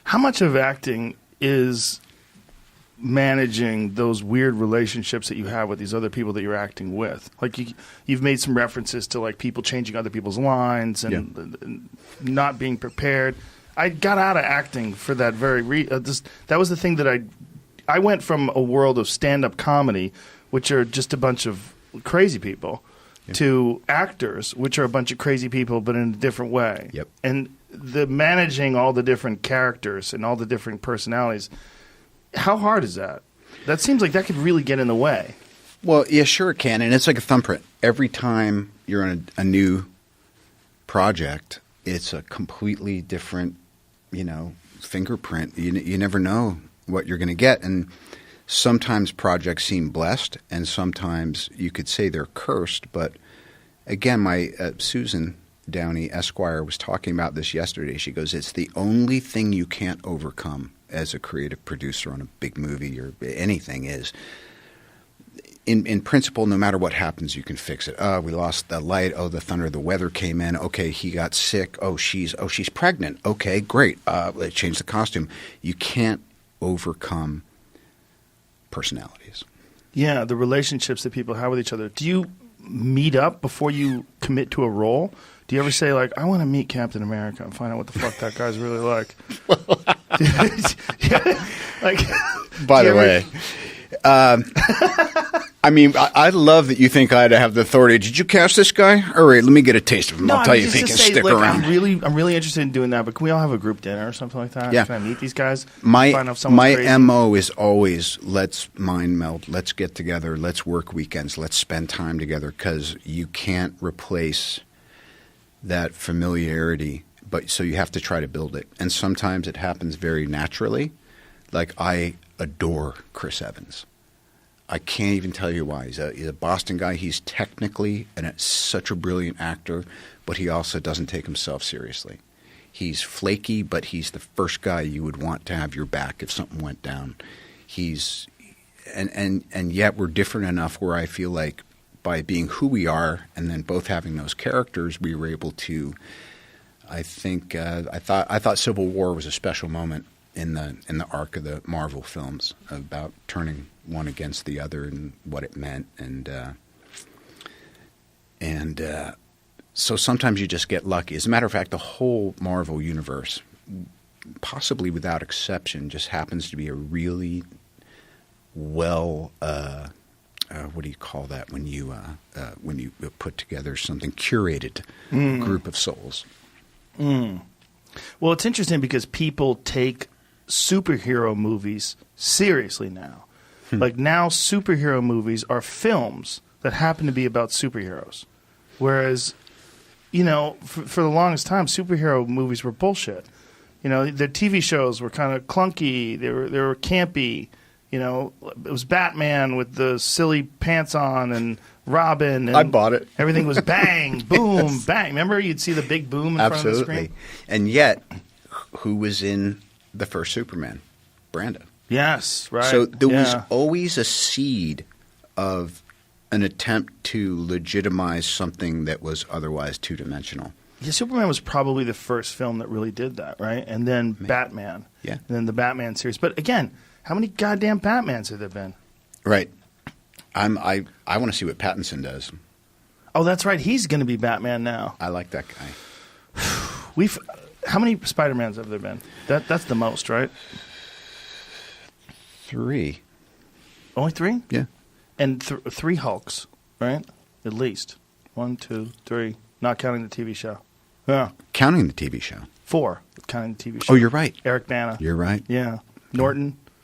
How much of acting is managing those weird relationships that you have with these other people that you're acting with? Like you've made some references to like people changing other people's lines and not being prepared. I got out of acting for that very that was the thing that I went from a world of stand-up comedy, which are just a bunch of crazy people, to actors, which are a bunch of crazy people but in a different way. Yep. And the managing all the different characters and all the different personalities, how hard is that? That seems like that could really get in the way. Well, yeah, sure it can. And it's like a thumbprint. Every time you're on a new project, it's a completely different, fingerprint. You never know what you're going to get. And sometimes projects seem blessed, and sometimes you could say they're cursed. But again, my Susan Downey Esquire was talking about this yesterday. She goes, it's the only thing you can't overcome as a creative producer on a big movie or anything is, in principle, no matter what happens, you can fix it. Oh, we lost the light. Oh, the thunder, the weather came in. Okay, he got sick. Oh, she's pregnant. Okay, great. Let's change the costume. You can't overcome personalities. Yeah, the relationships that people have with each other. Do you meet up before you commit to a role? Do you ever say, like, I want to meet Captain America and find out what the fuck that guy's really like? Like, by the way, I mean, I love that you think I have the authority. Did you cast this guy? All right, let me get a taste of him. I'll tell you if he can stick around. I'm really interested in doing that, but can we all have a group dinner or something like that? Yeah. Can I meet these guys? My crazy? MO is always let's mind meld, let's get together, let's work weekends, let's spend time together, because you can't replace that familiarity, but so you have to try to build it. And sometimes it happens very naturally. Like, I adore Chris Evans. I can't even tell you why. He's a Boston guy. He's technically such a brilliant actor, but he also doesn't take himself seriously. He's flaky, but he's the first guy you would want to have your back if something went down. And yet we're different enough where I feel like by being who we are and then both having those characters, we were able to, I think, I thought Civil War was a special moment in the arc of the Marvel films about turning one against the other and what it meant, and so sometimes you just get lucky. As a matter of fact, the whole Marvel universe, possibly without exception, just happens to be a really well what do you call that when you put together something curated group of souls. Well, it's interesting because people take superhero movies seriously now. Like, now superhero movies are films that happen to be about superheroes. Whereas, for the longest time, superhero movies were bullshit. The TV shows were kind of clunky. They were campy. It was Batman with the silly pants on and Robin. And I bought it. Everything was bang, boom, bang. Remember, you'd see the big boom in front of the screen? And yet, who was in the first Superman? Brando. Yes, right. So there was always a seed of an attempt to legitimize something that was otherwise two-dimensional. Yeah, Superman was probably the first film that really did that, right? And then Batman. Yeah. And then the Batman series. But again, how many goddamn Batmans have there been? Right. I want to see what Pattinson does. Oh, that's right. He's going to be Batman now. I like that guy. How many Spider-Mans have there been? That's the most, right? 3. Only 3? Yeah. And 3 Hulks, right? At least. 1, 2, 3. Not counting the TV show. Yeah. Counting the TV show. 4, counting the TV show. Oh, you're right. Eric Bana. You're right. Yeah. Norton.